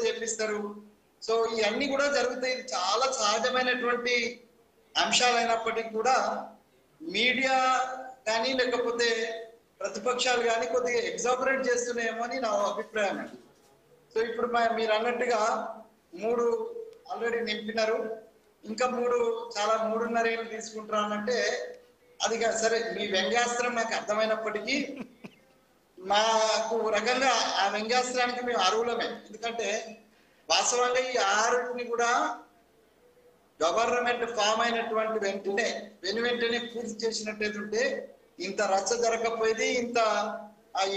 చేపిస్తారు. సో ఇవన్నీ కూడా జరుగుతాయి. చాలా సహజమైనటువంటి అంశాలైనప్పటికీ కూడా మీడియా కానీ లేకపోతే ప్రతిపక్షాలు కానీ కొద్దిగా ఎగ్జాపరేట్ చేస్తున్నాయేమో అని నా అభిప్రాయం అండి. సో ఇప్పుడు మీరు అన్నట్టుగా 3 ఆల్రెడీ నింపినారు, ఇంకా 3 చాలా 3.5 ఏళ్ళు తీసుకుంటారనంటే అది సరే మీ వ్యంగ్యాస్త్రం నాకు అర్థమైనప్పటికీ మాకు రకంగా ఆ వ్యంగ్యాస్త్రానికి మేము అర్హులమే. ఎందుకంటే వాస్తవంగా ఈ 6ని కూడా గవర్నమెంట్ ఫామ్ అయినటువంటి వెంటనే పూర్తి చేసినట్టయితే ఇంత రచ్చ జరగకపోయేది, ఇంత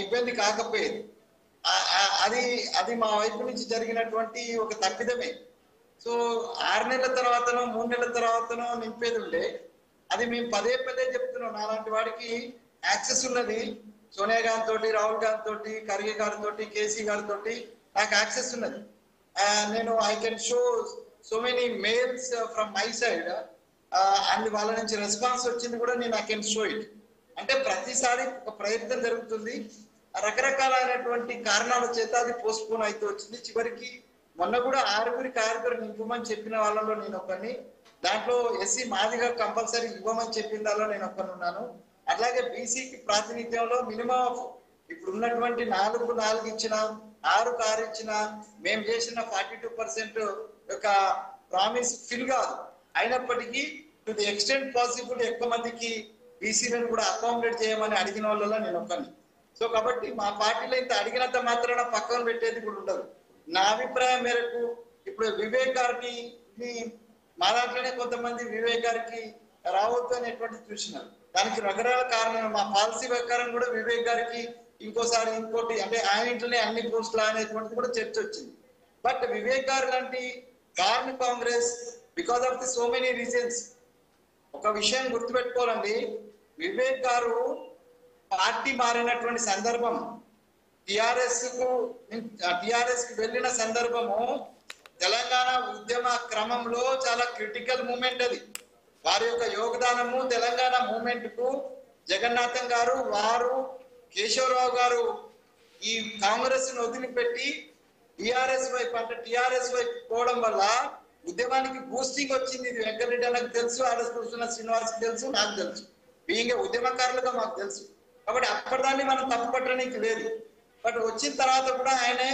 ఇబ్బంది కాకపోయేది. అది మా వైపు నుంచి జరిగినటువంటి ఒక తప్పిదమే. సో 6 నెలల తర్వాతనో 3 నెలల తర్వాతనో నింపేది ఉండే, అది మేము పదే చెప్తున్నాం. నాలాంటి వాడికి యాక్సెస్ ఉన్నది. సోనియా గాంధీ తోటి, రాహుల్ గాంధీ తోటి, ఖర్గే గారితో, కేసీ గారితో నాకు యాక్సెస్ ఉన్నది. నేను I can show so many mails from my side and వాళ్ళ నుంచి రెస్పాన్స్ వచ్చింది కూడా నేను ఐ కెన్ షో ఇట్. అంటే ప్రతిసారి ఒక ప్రయత్నం జరుగుతుంది, రకరకాలైనటువంటి కారణాల చేత అది పోస్ట్ పోన్ అయితే వచ్చింది. చివరికి మొన్న కూడా 6 నింపమని చెప్పిన వాళ్ళలో నేను ఒకరిని, దాంట్లో ఎస్సీ మాదిగా కంపల్సరీ ఇవ్వమని చెప్పిన దానిలో నేను ఒకరిని ఉన్నాను. అట్లాగే బీసీకి ప్రాతినిధ్యంలో మినిమం ఇప్పుడు ఉన్నటువంటి 4 ఇచ్చిన, 6 ఇచ్చిన, మేము చేసిన 42% యొక్క ప్రామిస్ ఫిల్ కాదు. అయినప్పటికీ టు ది ఎక్స్టెంట్ పాసిబుల్ ఎక్కువ మందికి బీసీలను కూడా అకామిడేట్ చేయమని అడిగిన వాళ్ళలో నేను ఒకరిని. సో కాబట్టి మా పార్టీలో ఇంత అడిగినంత మాత్రాన పక్కన పెట్టేది కూడా ఉండదు. నా అభిప్రాయం మేరకు ఇప్పుడు వివేక్ గారిని మా దాంట్లోనే కొంతమంది వివేక్ గారికి రావద్దు అనేటువంటి చూసినారు. దానికి రకరకాల కారణాలు, మా పాలసీ ప్రకారం కూడా వివేక్ గారికి ఇంకోసారి ఇంకోటి అంటే ఆయన ఇంట్లోనే అన్ని పోస్టులు అనేటువంటిది కూడా చర్చ వచ్చింది. బట్ వివేక్ గారు లాంటి గారిని Congress because of the so many reasons, ఒక విషయం గుర్తుపెట్టుకోవాలండి, వివేక్ గారు పార్టీ మారినటువంటి సందర్భం, టిఆర్ఎస్ కి వెళ్ళిన సందర్భము తెలంగాణ ఉద్యమ క్రమంలో చాలా క్రిటికల్ మూమెంట్. అది వారి యొక్క యోగదానము తెలంగాణ మూమెంట్ కు జగన్నాథం గారు, వారు కేశవరావు గారు ఈ కాంగ్రెస్ ను వదిలిపెట్టి టిఆర్ఎస్ వైపు అంటే టిఆర్ఎస్ వైపు పోవడం వల్ల ఉద్యమానికి బూస్టింగ్ వచ్చింది. ఇది వెంకటరెడ్డి నాకు తెలుసు, ఆర్ఎస్ కూర్చున్న శ్రీనివాస్ తెలుసు, నాకు తెలుసు, బీయింగ్ ఉద్యమకారులుగా మాకు తెలుసు. కాబట్టి అప్పటిదాన్ని మనం తప్పు పట్టడానికి లేదు. బట్ వచ్చిన తర్వాత కూడా ఆయనే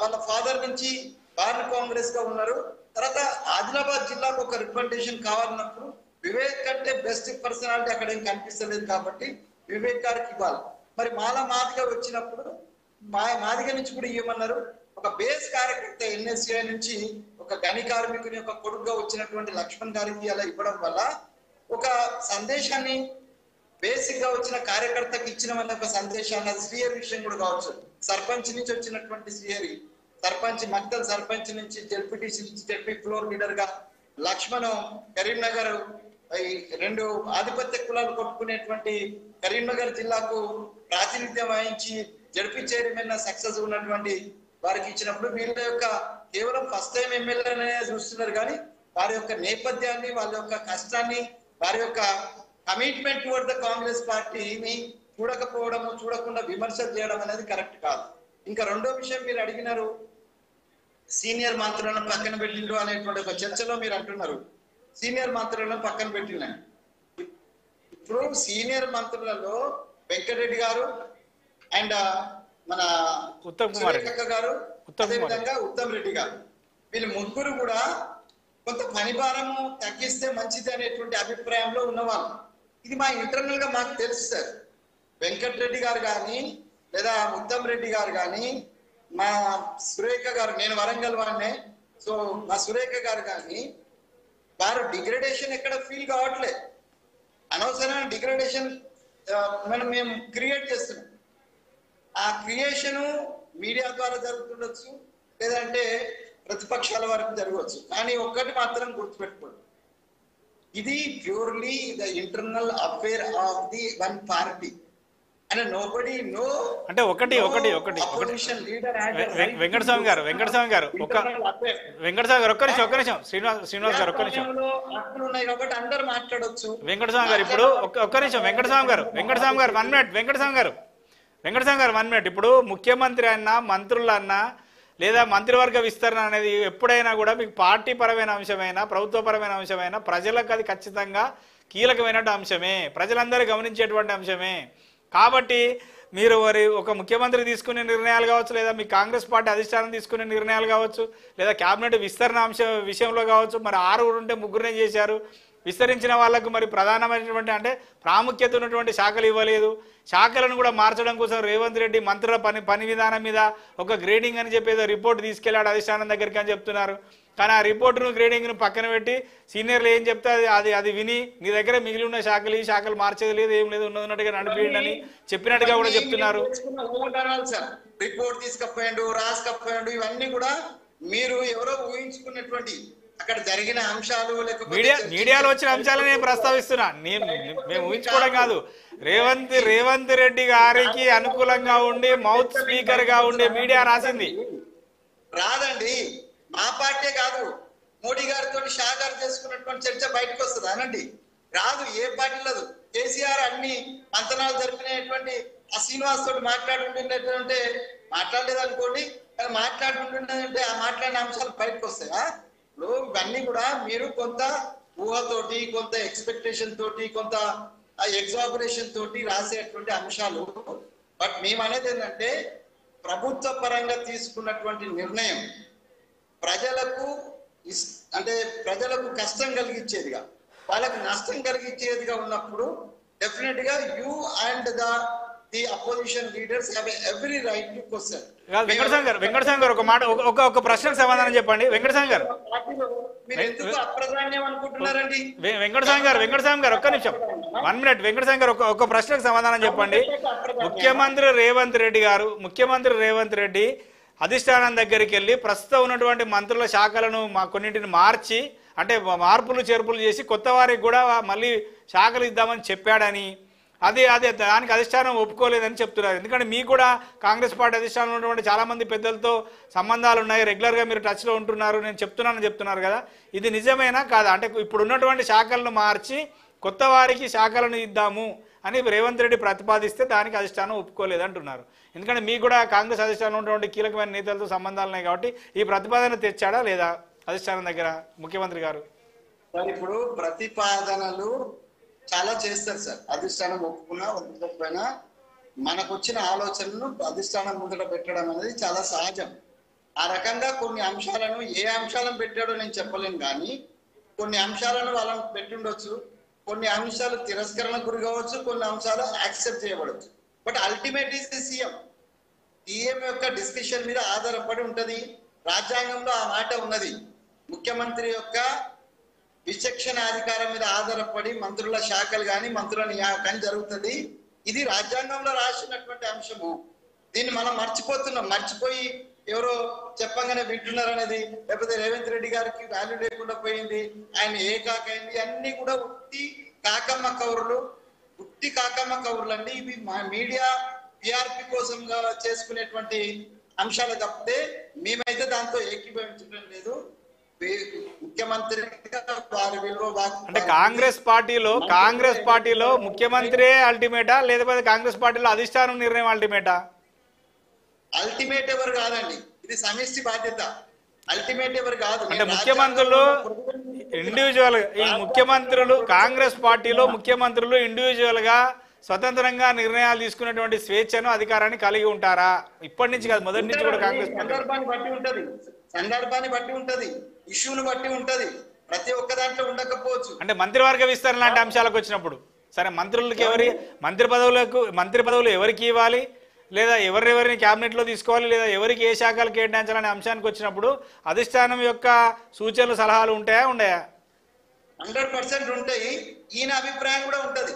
వాళ్ళ ఫాదర్ నుంచి వారిని కాంగ్రెస్ గా ఉన్నారు. తర్వాత ఆదిలాబాద్ జిల్లాకు ఒక రిప్రజెంటేషన్ కావాలన్నప్పుడు వివేక్ కంటే బెస్ట్ పర్సనాలిటీ అక్కడ ఏం కనిపిస్తలేదు కాబట్టి వివేక్ గారికి ఇవ్వాలి. మరి మాదిగా వచ్చినప్పుడు మాదిగ నుంచి కూడా ఇవ్వమన్నారు. ఒక బేస్ కార్యకర్త ఎన్ఎస్ఏ నుంచి ఒక గని కార్మికుని యొక్క కొడుకుగా వచ్చినటువంటి లక్ష్మణ్ గారికి అలా ఇవ్వడం వల్ల ఒక సందేశాన్ని బేసిక్ గా వచ్చిన కార్యకర్తకి ఇచ్చిన ఒక సందేశాన్ని, అది శ్రీహరి విషయం కూడా కావచ్చు. సర్పంచ్ నుంచి వచ్చినటువంటి శ్రీహరి, సర్పంచ్ మక్తల్ సర్పంచ్ నుంచి జెడ్పీటీసీ నుంచి జెడ్పీ ఫ్లోర్ లీడర్ గా లక్ష్మణ్, కరీంనగర్ 2 ఆధిపత్య కులాలు కొట్టుకునేటువంటి కరీంనగర్ జిల్లాకు ప్రాతినిధ్యం వహించి జడ్పీ చైర్మన్ సక్సెస్ ఉన్నటువంటి వారికి ఇచ్చినప్పుడు వీళ్ళ యొక్క కేవలం ఫస్ట్ టైం ఎమ్మెల్యేనే చూస్తున్నారు కానీ వారి యొక్క నేపథ్యాన్ని, వాళ్ళ యొక్క కష్టాన్ని, వారి యొక్క కమిట్మెంట్ టువర్డ్ ద కాంగ్రెస్ పార్టీని చూడకపోవడము, చూడకుండా విమర్శలు చేయడం అనేది కరెక్ట్ కాదు. ఇంకా రెండో విషయం మీరు అడిగినారు, సీనియర్ మంత్రులను పక్కన పెట్టిండ్రు అనేటువంటి ఒక చర్చలో మీరు అంటున్నారు సీనియర్ మంత్రులను పక్కన పెట్టిన. ఇప్పుడు సీనియర్ మంత్రులలో వెంకటరెడ్డి గారు అండ్ మన ఉత్తమ్ కుమార్ గారు, అదేవిధంగా ఉత్తమ్ రెడ్డి గారు, వీళ్ళు ముగ్గురు కూడా కొంత పనిభారము తగ్గిస్తే మంచిది అనేటువంటి అభిప్రాయంలో ఉన్నవాళ్ళు. ఇది మా ఇంటర్నల్ గా మాకు తెలుసు సార్. వెంకటరెడ్డి గారు కానీ లేదా ఉత్తమ్ రెడ్డి గారు కానీ, మా సురేఖ గారు, నేను వరంగల్ వాడినే, సో మా సురేఖ గారు కానీ వారు డిగ్రేడేషన్ ఎక్కడ ఫీల్ కావట్లేదు. అనవసరమైన డిగ్రేడేషన్ మేము క్రియేట్ చేస్తున్నాం. ఆ క్రియేషను మీడియా ద్వారా జరుగుతుండొచ్చు, లేదంటే ప్రతిపక్షాల వరకు జరగవచ్చు. కానీ ఒక్కటి మాత్రం గుర్తుపెట్టుకోండి, ఇది purely the internal affair of the one party and nobody know. అంటే ఒకటి వెంకటస్వామి గారు ఒక్క నిమిషం శ్రీనివాస్ గారు ఒక్క నిమిషం. ఉన్నాయి కాబట్టి అందరు మాట్లాడొచ్చు. వెంకటస్వామి గారు ఇప్పుడు ఒక్క నిమిషం వెంకటస్వామి గారు 1 మినిట్. వెంకటస్వామి గారు 1 మినిట్. ఇప్పుడు ముఖ్యమంత్రి అన్నా, మంత్రులన్నా, లేదా మంత్రివర్గ విస్తరణ అనేది ఎప్పుడైనా కూడా మీకు పార్టీ పరమైన అంశమైనా ప్రభుత్వపరమైన అంశమైనా ప్రజలకు అది ఖచ్చితంగా కీలకమైన అంశమే, ప్రజలందరూ గమనించేటువంటి అంశమే. కాబట్టి మీరు మరి ఒక ముఖ్యమంత్రి తీసుకునే నిర్ణయాలు కావచ్చు, లేదా మీ కాంగ్రెస్ పార్టీ అధిష్టానం తీసుకునే నిర్ణయాలు కావచ్చు, లేదా క్యాబినెట్ విస్తరణ విషయంలో కావచ్చు, మరి 6 ఉంటే 3 చేశారు. విస్తరించిన వాళ్లకు మరి ప్రధానమైనటువంటి అంటే ప్రాముఖ్యత ఉన్నటువంటి శాఖలు ఇవ్వలేదు. శాఖలను కూడా మార్చడం కోసం రేవంత్ రెడ్డి మంత్రుల పని విధానం మీద ఒక గ్రేడింగ్ అని చెప్పేదో రిపోర్ట్ తీసుకెళ్లాడు అధిష్టానం దగ్గరికి అని చెప్తున్నారు. కానీ ఆ రిపోర్టును గ్రేడింగ్ను పక్కన పెట్టి సీనియర్లు ఏం చెప్తే అది విని నీ దగ్గర మిగిలి ఉన్న శాఖలు ఈ శాఖలు మార్చేది లేదు, ఏం లేదు, ఉన్నట్టుగా నడిపించండి చెప్పినట్టుగా కూడా చెప్తున్నారు. రిపోర్ట్ తీసుకపోయాడు, రాసుకపోయాడు, ఇవన్నీ కూడా మీరు ఎవరో ఊహించుకున్నటువంటి అక్కడ జరిగిన అంశాలు మీడియాలో వచ్చిన అంశాలను నేను ప్రస్తావిస్తున్నా. మేము ఊహించుకోవడం కాదు, రేవంత్ రెడ్డి గారికి అనుకూలంగా ఉండి మౌత్ స్పీకర్ గా ఉండే మీడియా రాసింది. రాదండి, మా పార్టీ కాదు, మోడీ గారితో షాకారు చేసుకున్నటువంటి చర్చ బయటకు వస్తుంది అనండి. రాదు, ఏ పార్టీ లేదు. కేసీఆర్ అన్ని మంతనాలు జరిపినటువంటి ఆ శ్రీనివాస్ తోటి మాట్లాడుకుంటున్నట్టుంటే మాట్లాడలేదు అనుకోండి, మాట్లాడుకుంటున్నదంటే ఆ మాట్లాడిన అంశాలు బయటకు వస్తాయా? ఇవన్నీ కూడా మీరు కొంత ఊహతోటి, కొంత ఎక్స్పెక్టేషన్ తోటి, కొంత ఎగ్జాబరేషన్ తోటి రాసేటువంటి అంశాలు. బట్ మేము అనేది ఏంటంటే ప్రభుత్వ పరంగా తీసుకున్నటువంటి నిర్ణయం ప్రజలకు అంటే ప్రజలకు కష్టం కలిగించేదిగా, వాళ్ళకు నష్టం కలిగించేదిగా ఉన్నప్పుడు డెఫినెట్ గా you and the opposition leaders have every right to question. Venkataswamy గారు ఒక మాట, ఒక ప్రశ్నకు సమాధానం చెప్పండి. వెంకటస్వామి గారు ఒక్క నిమిషం, 1 minute. వెంకటస్వామి గారు ఒక ప్రశ్నకు సమాధానం చెప్పండి. ముఖ్యమంత్రి రేవంత్ రెడ్డి అధిష్టానం దగ్గరికి వెళ్ళి ప్రస్తుతం ఉన్నటువంటి మంత్రుల శాఖలను కొన్నింటిని మార్చి అంటే మార్పులు చేర్పులు చేసి కొత్త వారికి కూడా మళ్ళీ శాఖలు ఇద్దామని చెప్పాడని, అదే దానికి అధిష్టానం ఒప్పుకోలేదని చెప్తున్నారు. ఎందుకంటే మీకు కూడా కాంగ్రెస్ పార్టీ అధిష్టానంలో ఉన్నటువంటి చాలా మంది పెద్దలతో సంబంధాలు ఉన్నాయి, రెగ్యులర్గా మీరు టచ్లో ఉంటున్నారు, నేను చెప్తున్నారు కదా, ఇది నిజమేనా కాదా? అంటే ఇప్పుడు ఉన్నటువంటి శాఖలను మార్చి కొత్త వారికి శాఖలను ఇద్దాము అని రేవంత్ రెడ్డి ప్రతిపాదిస్తే దానికి అధిష్టానం ఒప్పుకోలేదంటున్నారు. ఎందుకంటే మీకు కూడా కాంగ్రెస్ అధిష్టానంలో ఉన్నటువంటి కీలకమైన నేతలతో సంబంధాలు ఉన్నాయి కాబట్టి ఈ ప్రతిపాదన తెచ్చాడా లేదా అధిష్టానం దగ్గర ముఖ్యమంత్రి గారు? ఇప్పుడు ప్రతిపాదనలు చాలా చేస్తారు సార్, అధిష్టానం ఒప్పుకున్నా ఒప్పుకోకపోయినా మనకు వచ్చిన ఆలోచనను అధిష్టానం ముందట పెట్టడం అనేది చాలా సహజం. ఆ రకంగా కొన్ని అంశాలను ఏ అంశాలను పెట్టాడో నేను చెప్పలేను, కానీ కొన్ని అంశాలను వాళ్ళని పెట్టుండొచ్చు, కొన్ని అంశాలు తిరస్కరణకు గురి కావచ్చు, కొన్ని అంశాలు యాక్సెప్ట్ చేయబడవచ్చు. But ultimate is the CM యొక్క డిస్కషన్ మీద ఆధారపడి ఉంటది. రాజ్యాంగంలో ఆ మాట ఉన్నది, ముఖ్యమంత్రి యొక్క విచక్షణ అధికారం మీద ఆధారపడి మంత్రుల శాఖలు కానీ మంత్రుల నియామకం జరుగుతుంది. ఇది రాజ్యాంగంలో రాసినటువంటి అంశము. దీన్ని మనం మర్చిపోయి ఎవరో చెప్పంగానే వింటున్నారు అనేది, లేకపోతే రేవంత్ రెడ్డి గారికి వాల్యూ లేకుండా పోయింది, ఆయన ఏకాకైంది, అన్ని కూడా ఉట్టి కాకమ్మ కౌరులు అండి. ఇవి మీడియా టిఆర్పి కోసం చేసుకునేటువంటి అంశాలు తప్పితే మేమైతే దాంతో ఏకీభవించడం లేదు. ముఖ్యమంత్రి అంటే కాంగ్రెస్ పార్టీలో ముఖ్యమంత్రి అల్టిమేటా, లేకపోతే కాంగ్రెస్ పార్టీలో అధిష్టానం నిర్ణయం అల్టిమేటా? అల్టిమేట్ ఎవరు కాదండి, ఇది సమిష్టి బాధ్యత. అల్టిమేట్ ఎవరు కాదు. అంటే ముఖ్యమంత్రులు ఇండివిజువల్ కాంగ్రెస్ పార్టీలో ముఖ్యమంత్రులు ఇండివిజువల్ గా స్వతంత్రంగా నిర్ణయాలు తీసుకునేటువంటి స్వేచ్ఛను అధికారాన్ని కలిగి ఉంటారా? ఇప్పటి నుంచి కాదు, మొదటి నుంచి కూడా కాంగ్రెస్ సందర్భాన్ని బట్టి ఉంటది, ఇష్యూను బట్టి ఉంటది, ప్రతి ఒక్క దాంట్లో ఉండకపోవచ్చు. అంటే మంత్రివర్గ విస్తరణ లాంటి అంశాలకు వచ్చినప్పుడు సరే మంత్రులకి మంత్రి పదవులు ఎవరికి ఇవ్వాలి, లేదా ఎవరెవరిని క్యాబినెట్లో తీసుకోవాలి, లేదా ఎవరికి ఏ శాఖలు కేటాయించాలనే అంశానికి వచ్చినప్పుడు అధిష్టానం యొక్క సూచనలు సలహాలు ఉండయా? 100% ఉంటాయి. ఈయన అభిప్రాయం కూడా ఉంటది,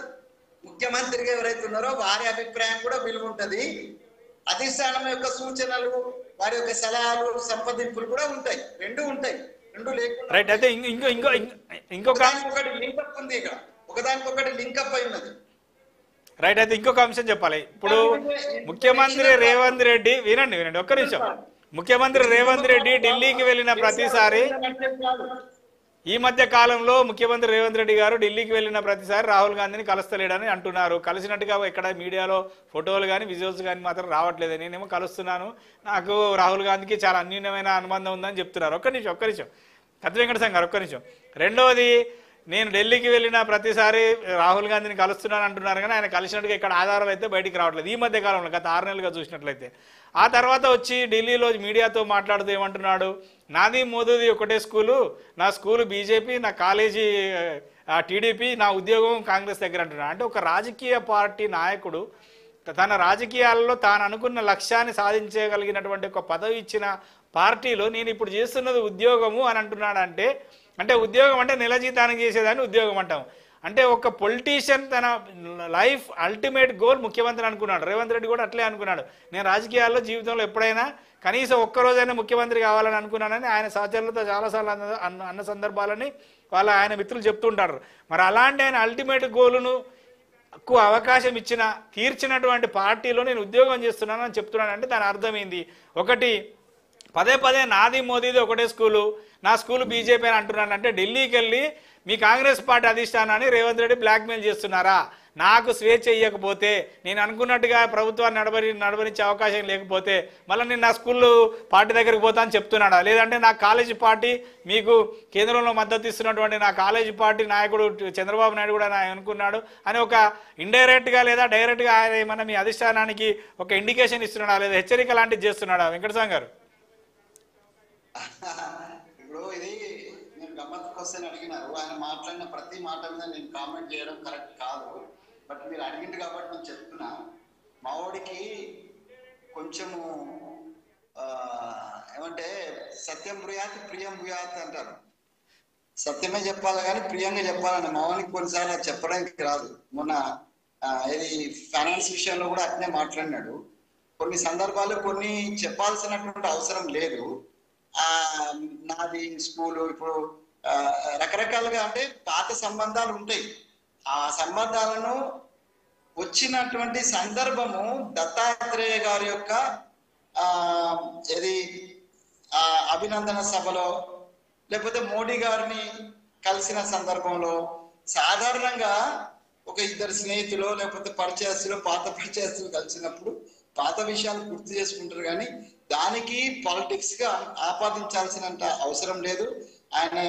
ముఖ్యమంత్రిగా ఎవరైతే ఉన్నారో వారి అభిప్రాయం కూడా విలువ ఉంటది. అధిష్టానం యొక్క సూచనలు, వారి యొక్క సలహాలు, సంప్రదింపులు కూడా ఉంటాయి. రెండు లేకుండా రైట్. అయితే ఒకటి లింకప్ ఉంది, ఇక్కడ ఒకదానికొకటి లింకప్ అయి ఉన్నది. రైట్. అయితే ఇంకొక అంశం చెప్పాలి. ఇప్పుడు ముఖ్యమంత్రి రేవంత్ రెడ్డి వినండి ఒక్క నిమిషం. ముఖ్యమంత్రి రేవంత్ రెడ్డి ఢిల్లీకి వెళ్ళిన ప్రతిసారి ఈ మధ్య కాలంలో ముఖ్యమంత్రి రేవంత్ రెడ్డి గారు ఢిల్లీకి వెళ్ళిన ప్రతిసారి రాహుల్ గాంధీని కలుస్తలేడని అంటున్నారు. కలిసినట్టుగా ఇక్కడ మీడియాలో ఫోటోలు కానీ విజువల్స్ కానీ మాత్రం రావట్లేదు. నేనేమో కలుస్తున్నాను, నాకు రాహుల్ గాంధీకి చాలా అన్యూన్యమైన అనుబంధం ఉందని చెప్తున్నారు. ఒక్క నిమిషం కత్తి వెంకటస్వామి గారు ఒక్క నిమిషం. రెండవది, నేను ఢిల్లీకి వెళ్ళిన ప్రతిసారి రాహుల్ గాంధీని కలుస్తున్నాను అంటున్నారు, కానీ ఆయన కలిసినట్టుగా ఇక్కడ ఆధారాలు అయితే బయటికి రావట్లేదు ఈ మధ్య కాలంలో, గత 6 నెలలుగా చూసినట్లయితే. ఆ తర్వాత వచ్చి ఢిల్లీలో మీడియాతో మాట్లాడుతూ ఏమంటున్నాడు, నాది మోదీది ఒకటే స్కూలు, నా స్కూలు బీజేపీ, నా కాలేజీ టీడీపీ, నా ఉద్యోగం కాంగ్రెస్ దగ్గర అంటున్నాడు. అంటే ఒక రాజకీయ పార్టీ నాయకుడు తన రాజకీయాల్లో తాను అనుకున్న లక్ష్యాన్ని సాధించగలిగినటువంటి ఒక పదవి ఇచ్చిన పార్టీలో నేను ఇప్పుడు చేస్తున్నది ఉద్యోగము అని అంటున్నాడు. అంటే ఉద్యోగం అంటే నెల జీతానికి చేసేదాన్ని ఉద్యోగం అంటాం. అంటే ఒక పొలిటీషియన్ తన లైఫ్ అల్టిమేట్ గోల్ ముఖ్యమంత్రి అనుకున్నాడు. రేవంత్ రెడ్డి కూడా అట్లే అనుకున్నాడు. నేను రాజకీయాల్లో జీవితంలో ఎప్పుడైనా కనీసం ఒక్కరోజైనా ముఖ్యమంత్రి కావాలని అనుకున్నానని ఆయన సహచరులతో చాలాసార్లు అన్న సందర్భాలని ఆయన మిత్రులు చెప్తుంటారు. మరి అలాంటి ఆయన అల్టిమేట్ గోలును అవకాశం ఇచ్చిన తీర్చినటువంటి పార్టీలో నేను ఉద్యోగం చేస్తున్నాను అని చెప్తున్నాను. అంటే దాని అర్థమైంది, ఒకటి పదే నాది మోదీది ఒకటే స్కూలు, నా స్కూలు బీజేపీ అని అంటున్నాను. అంటే ఢిల్లీకి వెళ్ళి మీ కాంగ్రెస్ పార్టీ అధిష్టానాన్ని రేవంత్ రెడ్డి బ్లాక్మెయిల్ చేస్తున్నారా? నాకు స్వేచ్ఛ ఇవ్వకపోతే, నేను అనుకున్నట్టుగా ప్రభుత్వాన్ని నడవరించే అవకాశం లేకపోతే మళ్ళీ నేను నా స్కూల్ పార్టీ దగ్గరికి పోతా అని చెప్తున్నాడా? లేదంటే నా కాలేజీ పార్టీ మీకు కేంద్రంలో మద్దతు ఇస్తున్నటువంటి నా కాలేజీ పార్టీ నాయకుడు చంద్రబాబు నాయుడు కూడా ఆయన అనుకున్నాడు అని ఒక ఇండైరెక్ట్గా లేదా డైరెక్ట్గా ఆయన ఏమన్నా మీ అధిష్టానానికి ఒక ఇండికేషన్ ఇస్తున్నాడా, లేదా హెచ్చరిక లాంటిది చేస్తున్నాడా? వెంకటస్వామి గారు, ఇప్పుడు ఇది నేను గమ్మత్తు క్వశ్చన్ అడిగినారు. ఆయన మాట్లాడిన ప్రతి మాట మీద నేను కామెంట్ చేయడం కరెక్ట్ కాదు. బట్ మీరు అడిగింది కాబట్టి నేను చెప్తున్నా. మావాడికి కొంచెము ఏమంటే సత్యం బ్రూయాత్ ప్రియం బ్రూయాత్ అంటారు. సత్యమే చెప్పాలి కానీ ప్రియంగా చెప్పాలని మావానికి కొన్నిసార్లు అది చెప్పడానికి రాదు. మొన్న ఇది ఫైనాన్స్ విషయంలో కూడా అట్నే మాట్లాడినాడు. కొన్ని సందర్భాల్లో కొన్ని చెప్పాల్సినటువంటి అవసరం లేదు. నాది స్కూలు ఇప్పుడు రకరకాలుగా అంటే పాత సంబంధాలు ఉంటాయి. ఆ సంబంధాలను వచ్చినటువంటి సందర్భము దత్తాత్రేయ గారి యొక్క అభినందన సభలో లేకపోతే మోడీ గారిని కలిసిన సందర్భంలో సాధారణంగా ఒక ఇద్దరు స్నేహితులు లేకపోతే పరిచయస్తులు పాత పరిచయస్తులు కలిసినప్పుడు పాత విషయాలు గుర్తు చేసుకుంటారు. కానీ దానికి పాలిటిక్స్ గా ఆపాదించాల్సినంత అవసరం లేదు. ఆయన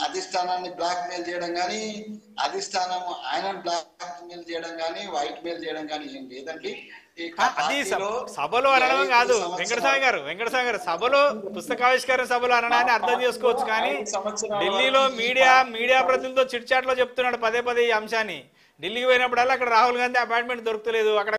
అధిష్టానాన్ని బ్లాక్ మెయిల్ చేయడం కానీ, అధిష్టానం ఆయన బ్లాక్ మెయిల్ చేయడం కానీ, వైట్ మెయిల్ చేయడం కానీ ఏం లేదండి. సభలో అనడం కాదు వెంకటస్వామి గారు, సభలో పుస్తకావిష్కరణ సభలో అనడాన్ని అర్థం చేసుకోవచ్చు. కానీ ఢిల్లీలో మీడియా ప్రతినిధులతో చిట్ చాట్ లో చెప్తున్నాడు పదే ఈ అంశాన్ని. ఢిల్లీకి పోయినప్పుడల్లా అక్కడ రాహుల్ గాంధీ అపాయింట్మెంట్ దొరకలేదు. అక్కడ